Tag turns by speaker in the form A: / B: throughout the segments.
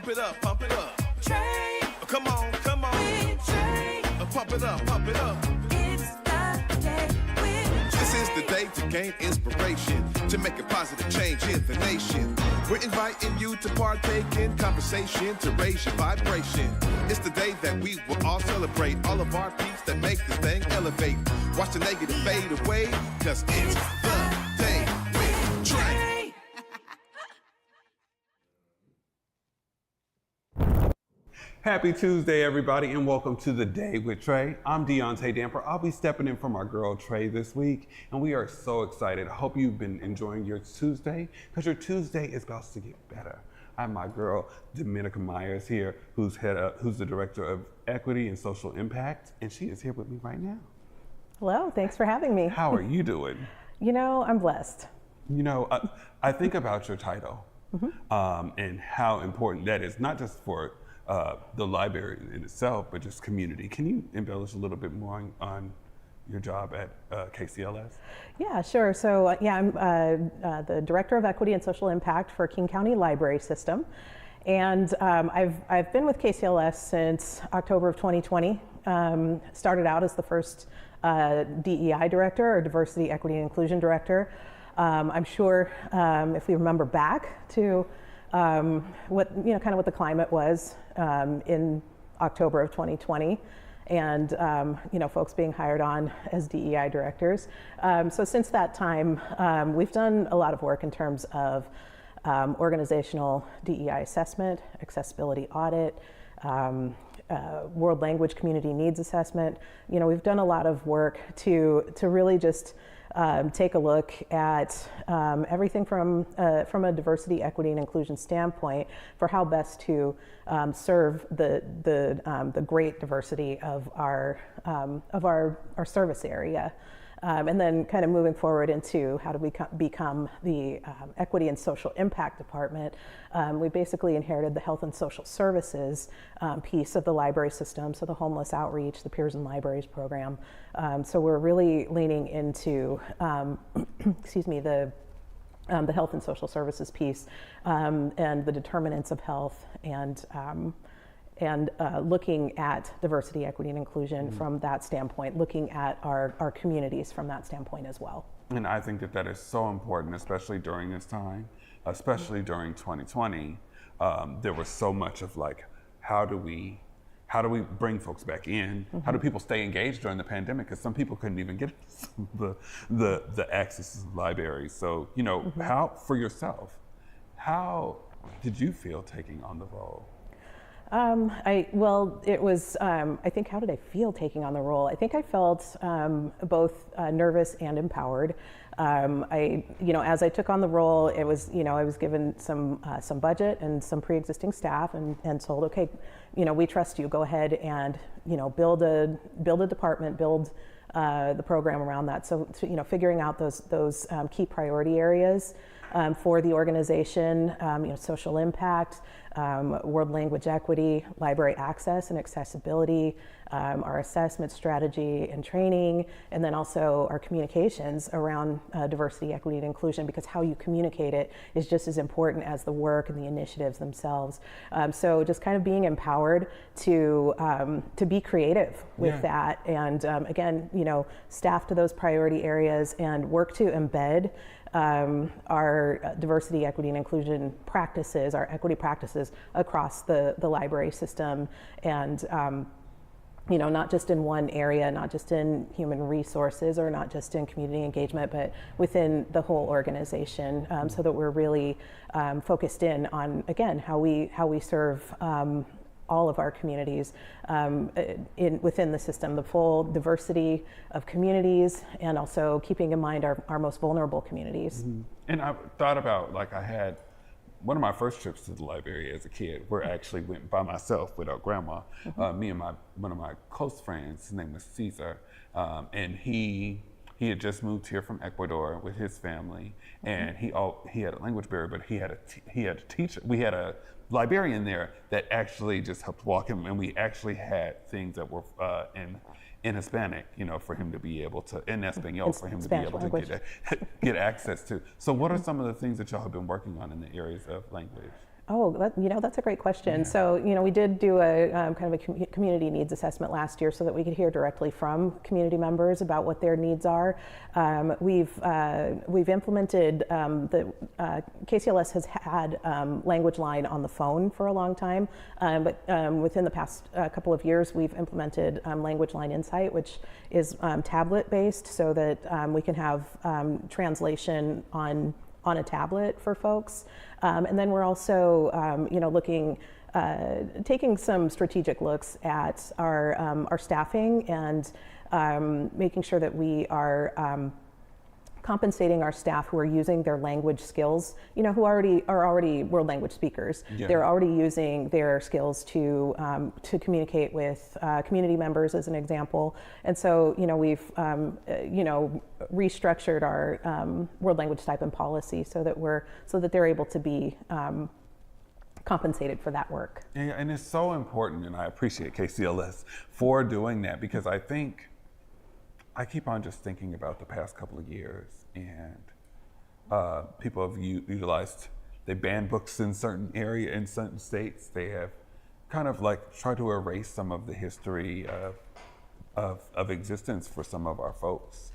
A: Pump it up, pump it up.
B: Trae.
A: Come on, come on.
B: With Trae.
A: Pump it up, pump it up.
B: It's the day with
A: This is
B: Trae.
A: the day to gain inspiration, to make a positive change in the nation. We're inviting you to partake in conversation, to raise your vibration. It's the day that we will all celebrate all of our peeps that make this thing elevate. Watch the negative fade away, cause it's the day with Trae.
C: Happy Tuesday, everybody, and welcome to the Day with Trae. I'm Deaunte Damper. I'll be stepping in for my girl Trae this week, and we are so excited. I hope you've been enjoying your Tuesday, because your Tuesday is about to get better. I have my girl Dominica A here, who's the Director of Equity and Social Impact, and she is here with me right now.
D: Hello, thanks for having me.
C: How are you doing?
D: You know, I'm blessed.
C: You know, I think about your title and how important that is, not just for the library in itself, but just community. Can you embellish a little bit more on your job at KCLS?
D: Yeah, sure. So I'm the Director of Equity and Social Impact for King County Library System. And I've been with KCLS since October of 2020. Started out as the first DEI Director, or Diversity, Equity, and Inclusion Director. I'm sure if we remember back to what the climate was in October of 2020, and folks being hired on as DEI directors. So since that time, we've done a lot of work in terms of organizational DEI assessment, accessibility audit, world language community needs assessment. You know, we've done a lot of work to really just take a look at everything from a diversity, equity, and inclusion standpoint for how best to serve the great diversity of our service area. And then kind of moving forward into how do we become the Equity and Social Impact Department. We basically inherited the Health and Social Services piece of the library system, so the homeless outreach, the Peers in Libraries program. So we're really leaning into, the Health and Social Services piece and the determinants of health, and looking at diversity, equity, and inclusion from that standpoint, looking at our communities from that standpoint as well.
C: And I think that is so important, especially during this time, especially during 2020. There was so much of like, how do we bring folks back in? How do people stay engaged during the pandemic? Because some people couldn't even get the access to the libraries. So, how, for yourself, how did you feel taking on the role?
D: It was, I think, how did I feel taking on the role? I think I felt both nervous and empowered. As I took on the role, it was, I was given some budget and some pre-existing staff and told, okay, we trust you, go ahead and, build a department, build the program around that. So, figuring out those key priority areas for the organization, social impact, world language equity, library access and accessibility, our assessment strategy and training, and then also our communications around diversity, equity, and inclusion, because how you communicate it is just as important as the work and the initiatives themselves. So just kind of being empowered to be creative with that, and again, staff to those priority areas and work to embed our diversity, equity, and inclusion practices, our equity practices across the library system, and not just in one area, not just in human resources or not just in community engagement, but within the whole organization, so that we're really focused in on, again, how we serve all of our communities within the system, the full diversity of communities, and also keeping in mind our most vulnerable communities.
C: And I thought about, I had one of my first trips to the library as a kid, where I actually went by myself without grandma. Me and one of my close friends, his name was Caesar, and he had just moved here from Ecuador with his family, and he had a language barrier, but he had a teacher. We had a librarian there that actually just helped walk him, and we actually had things that were in Hispanic, for him to be able to, in Espanol, for him to be able to get access to. So what are some of the things that y'all have been working on in the areas of language?
D: Oh, that's a great question. So, we did do a kind of a community needs assessment last year so that we could hear directly from community members about what their needs are. We've implemented the KCLS has had language line on the phone for a long time, but within the past couple of years, we've implemented language line insight, which is tablet based, so that we can have translation on a tablet for folks. And then we're also, looking, taking some strategic looks at our staffing and making sure that we are compensating our staff who are using their language skills, who are already world language speakers.
C: Yeah.
D: They're already using their skills to communicate with community members, as an example. And so, we've restructured our world language stipend policy so that they're able to be compensated for that work.
C: Yeah, and it's so important, and I appreciate KCLS for doing that, because I think I keep on just thinking about the past couple of years, and people have utilized, they banned books in certain states. They have kind of like tried to erase some of the history of existence for some of our folks.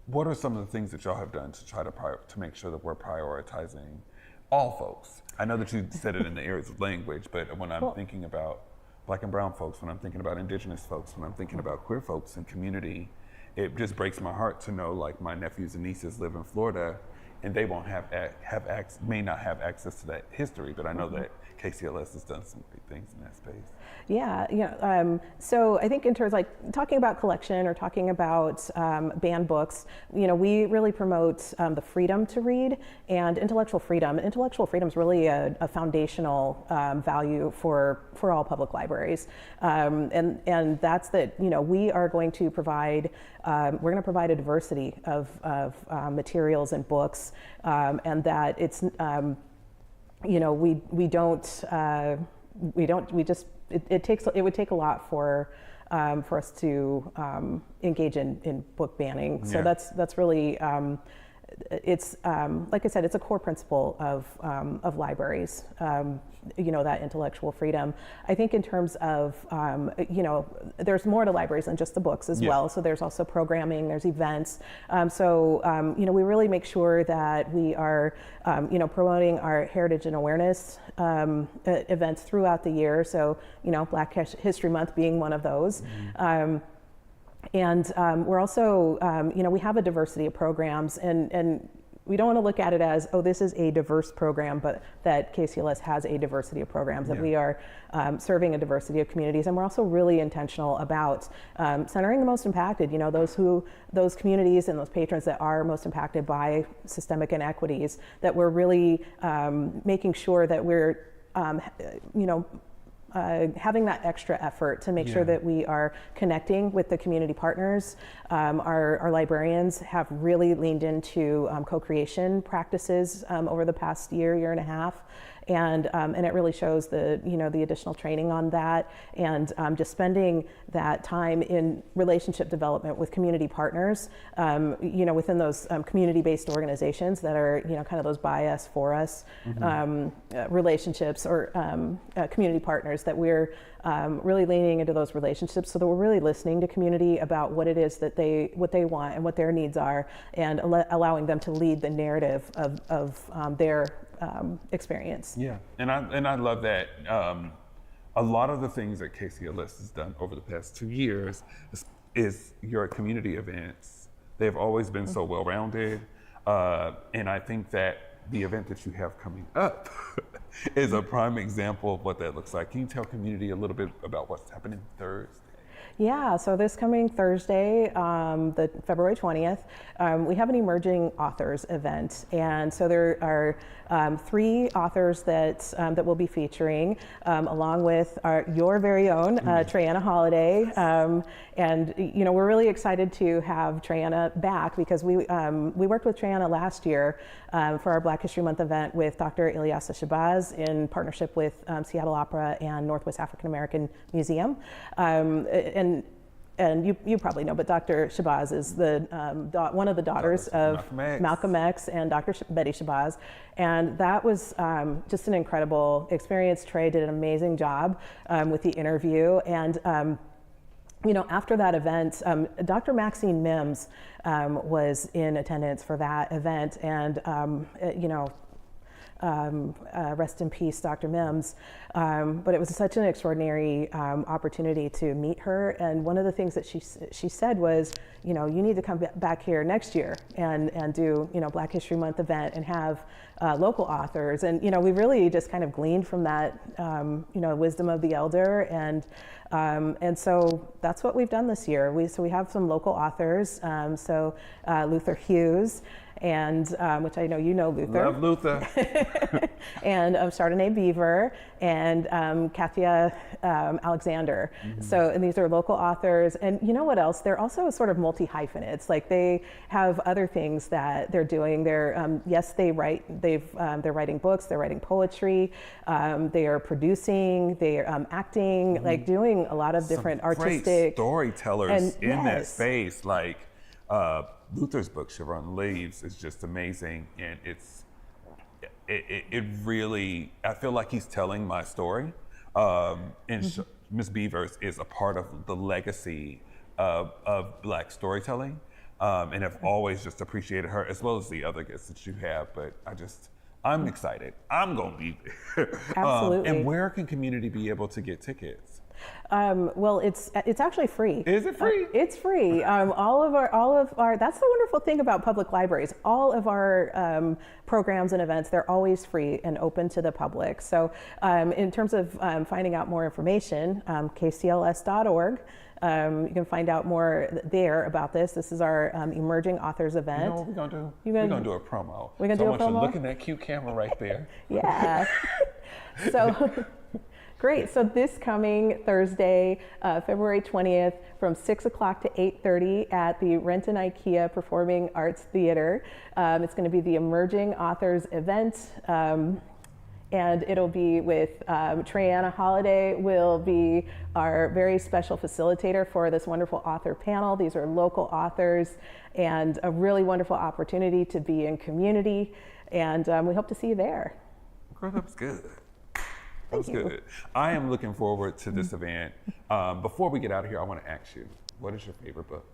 C: What are some of the things that y'all have done to try to make sure that we're prioritizing all folks? I know that you said it in the areas of language, but when I'm thinking about Black and brown folks, when I'm thinking about Indigenous folks, when I'm thinking about queer folks and community, it just breaks my heart to know, like, my nephews and nieces live in Florida, and they won't may not have access to that history. But I know that KCLS has done some great things in that space.
D: Yeah, so I think in terms like talking about collection or talking about banned books, we really promote the freedom to read and intellectual freedom. Intellectual freedom is really a foundational value for all public libraries, and that's that. We are going to provide we're going to provide a diversity of materials and books, and that it's it would take a lot for us to engage in book banning.
C: Yeah.
D: So that's really it's like I said, it's a core principle of libraries. That intellectual freedom. I think in terms of there's more to libraries than just the books as well. So there's also programming, there's events. We really make sure that we are promoting our heritage and awareness events throughout the year. So Black History Month being one of those. And we're also, we have a diversity of programs, and we don't want to look at it as, oh, this is a diverse program, but that KCLS has a diversity of programs, that we are serving a diversity of communities. And we're also really intentional about centering the most impacted, those communities and those patrons that are most impacted by systemic inequities, that we're really making sure that we're, having that extra effort to make sure that we are connecting with the community partners. Our librarians have really leaned into co-creation practices over the past year and a half. And it really shows the additional training on that, and just spending that time in relationship development with community partners, within those community-based organizations that are kind of those by us, for us relationships, or community partners, that we're really leaning into those relationships, so that we're really listening to community about what it is that what they want and what their needs are, and allowing them to lead the narrative of their experience.
C: Yeah, and I love that. A lot of the things that KCLS has done over the past 2 years is your community events. They've always been so well-rounded, and I think that the event that you have coming up is a prime example of what that looks like. Can you tell community a little bit about what's happening Thursday?
D: Yeah, so this coming Thursday, the February 20th, we have an emerging authors event, and so there are 3 authors that we'll be featuring, along with your very own TraeAnna Holiday, and we're really excited to have TraeAnna back, because we worked with TraeAnna last year for our Black History Month event with Dr. Ilyasa Shabazz in partnership with Seattle Opera and Northwest African American Museum, and and you probably know, but Dr. Shabazz is the one of the daughters of Malcolm X and Dr. Betty Shabazz, and that was just an incredible experience. Trae did an amazing job with the interview, and you know, after that event, Dr. Maxine Mims was in attendance for that event, and you know, rest in peace, Dr. Mims. But it was such an extraordinary opportunity to meet her. And one of the things that she said was, you know, you need to come back here next year and do, you know, Black History Month event and have local authors. And, you know, we really just kind of gleaned from that, you know, wisdom of the elder. And so that's what we've done this year. So we have some local authors. So Luther Hughes, and which I know you know Luther.
C: Love Luther.
D: And Chardonnay Beaver and Kathia Alexander. So, and these are local authors. And you know what else? They're also sort of multi-hyphenates. Like they have other things that they're doing. They're, yes, they write, they're writing books, they're writing poetry, they are producing, they're acting, like doing a lot of different
C: Some
D: artistic.
C: great storytellers in that
D: yes.
C: space. Like Luther's book, Chevron Leaves, is just amazing. And it really, I feel like he's telling my story. And Miss Beavers is a part of the legacy of Black storytelling. And I've always just appreciated her, as well as the other guests that you have. But I'm excited. I'm gonna be there.
D: Absolutely.
C: And where can community be able to get tickets?
D: Well, it's actually free.
C: Is it free?
D: It's free. All of our. That's the wonderful thing about public libraries. All of our programs and events, they're always free and open to the public. So, in terms of finding out more information, KCLS.org. You can find out more there about this. This is our emerging authors event.
C: You know what we're gonna do? We're gonna do a promo.
D: We're gonna
C: so
D: do
C: I
D: a
C: want you
D: promo?
C: to look in that cute camera right there.
D: Yeah. So. Great. So this coming Thursday, February 20th, from 6 o'clock to 8:30 at the Renton IKEA Performing Arts Theater. It's going to be the Emerging Authors event. And it'll be with TraeAnna Holiday will be our very special facilitator for this wonderful author panel. These are local authors and a really wonderful opportunity to be in community. And we hope to see you there.
C: Girl, that was good. That was
D: Thank you.
C: good. I am looking forward to this event. Before we get out of here, I want to ask you, what is your favorite book?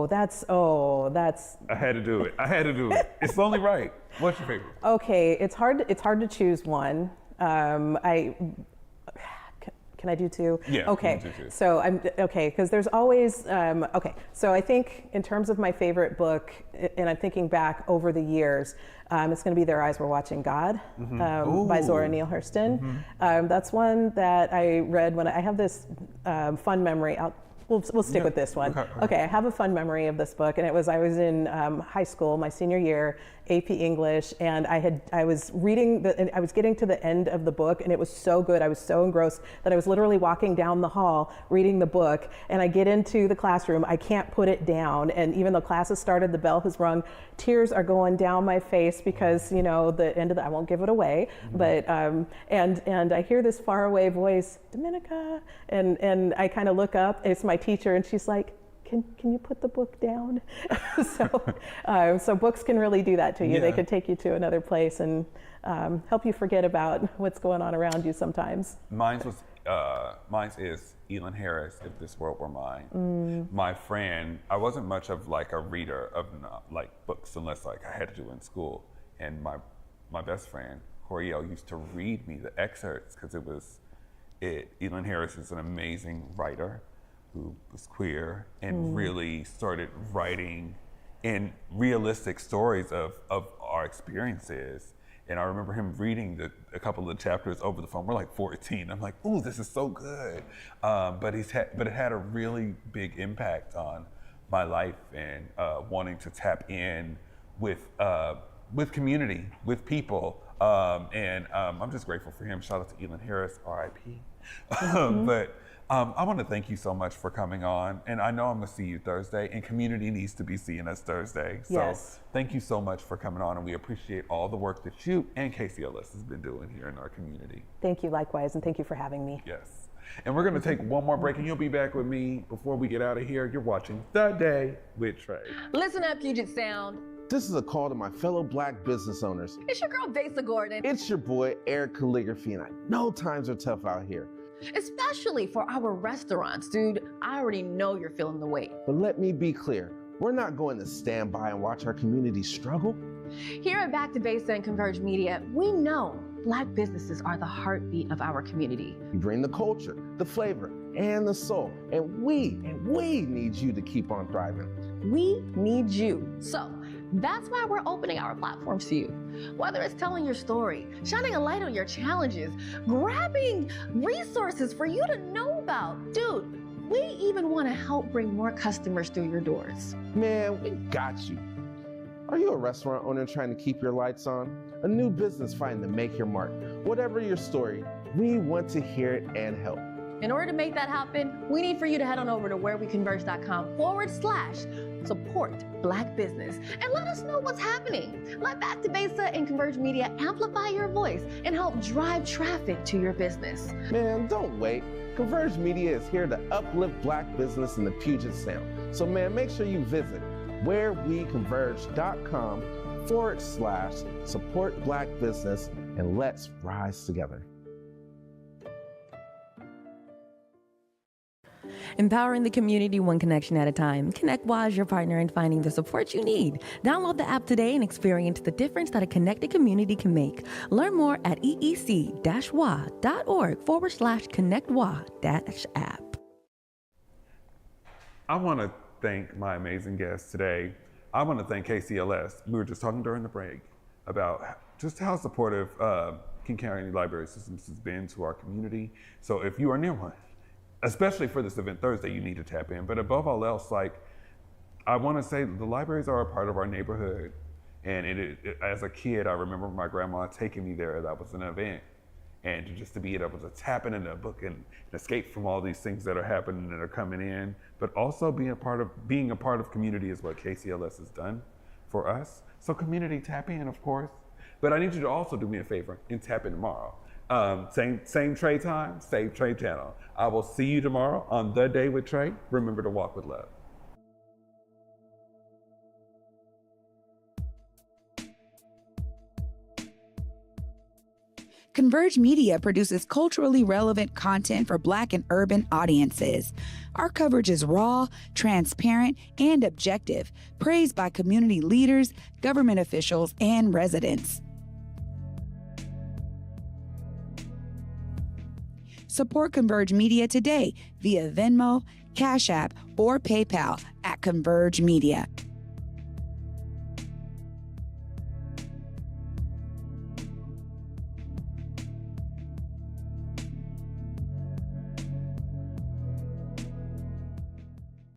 D: That's.
C: I had to do it. It's only right. What's your favorite?
D: Okay, it's hard to choose one. Can I do two?
C: Yeah.
D: Okay.
C: You can do two.
D: So because there's always okay. So I think in terms of my favorite book, and I'm thinking back over the years, it's going to be Their Eyes Were Watching God by Zora Neale Hurston. That's one that I read when I have this fun memory. We'll stick with this one. Okay, I have a fun memory of this book, and I was in high school, my senior year, AP English, and I was reading and I was getting to the end of the book, and it was so good. I was so engrossed that I was literally walking down the hall reading the book, and I get into the classroom. I can't put it down, and even though class has started, the bell has rung. Tears are going down my face because you know the end of I won't give it away, but and I hear this faraway voice, Dominica, and I kind of look up. It's my teacher, and she's like, Can you put the book down? So books can really do that to you.
C: Yeah.
D: They can take you to another place and help you forget about what's going on around you sometimes.
C: Mine's is Elin Harris, If This World Were Mine. My friend, I wasn't much of like a reader of like books unless like I had to do in school. And my best friend, Coriel, used to read me the excerpts because Elin Harris is an amazing writer who was queer and really started writing in realistic stories of our experiences. And I remember him reading a couple of the chapters over the phone. We're like 14. I'm like, ooh, this is so good. But it had a really big impact on my life and wanting to tap in with community, with people. And I'm just grateful for him. Shout out to Elin Harris, RIP. But I want to thank you so much for coming on. And I know I'm going to see you Thursday, and community needs to be seeing us Thursday. So
D: Yes.
C: Thank you so much for coming on, and we appreciate all the work that you and KCLS has been doing here in our community.
D: Thank you likewise, and thank you for having me.
C: Yes. And we're going to take one more break, and you'll be back with me before we get out of here. You're watching The Day with Trae.
E: Listen up, Puget Sound.
F: This is a call to my fellow Black business owners.
E: It's your girl, Vasa Gordon.
F: It's your boy, Eric Calligraphy, and I know times are tough out here.
E: Especially for our restaurants, dude. I already know you're feeling the weight.
F: But let me be clear, we're not going to stand by and watch our community struggle.
E: Here at Back to Vasa and Converge Media, we know Black businesses are the heartbeat of our community.
F: We bring the culture, the flavor, and the soul, and we need you to keep on thriving.
E: We need you. So that's why we're opening our platforms to you. Whether it's telling your story, shining a light on your challenges, grabbing resources for you to know about. Dude, we even want to help bring more customers through your doors.
F: Man, we got you. Are you a restaurant owner trying to keep your lights on? A new business fighting to make your mark? Whatever your story, we want to hear it and help.
E: In order to make that happen, we need for you to head on over to whereweconverge.com/support Black business and let us know what's happening. Let Back to Vasa and Converge Media amplify your voice and help drive traffic to your business.
F: Man, don't wait. Converge Media is here to uplift Black business in the Puget Sound. So man, make sure you visit whereweconverge.com/support Black business and let's rise together.
G: Empowering the community one connection at a time. ConnectWA is your partner in finding the support you need. Download the app today and experience the difference that a connected community can make. Learn more at eec-wa.org/connectwa-app.
C: I want to thank my amazing guests today. I want to thank KCLS. We were just talking during the break about just how supportive King County Library Systems has been to our community. So if you are near one, especially for this event Thursday, you need to tap in. But above all else, like, I want to say the libraries are a part of our neighborhood. And as a kid, I remember my grandma taking me there. That was an event. And just to be able to tap into a book and escape from all these things that are happening and are coming in, but also being a part of community is what KCLS has done for us. So community, tap in, of course. But I need you to also do me a favor and tap in tomorrow. Same Trae time, same Trae channel. I will see you tomorrow on The Day with Trae. Remember to walk with love.
H: Converge Media produces culturally relevant content for Black and urban audiences. Our coverage is raw, transparent, and objective, praised by community leaders, government officials, and residents. Support Converge Media today via Venmo, Cash App, or PayPal at Converge Media.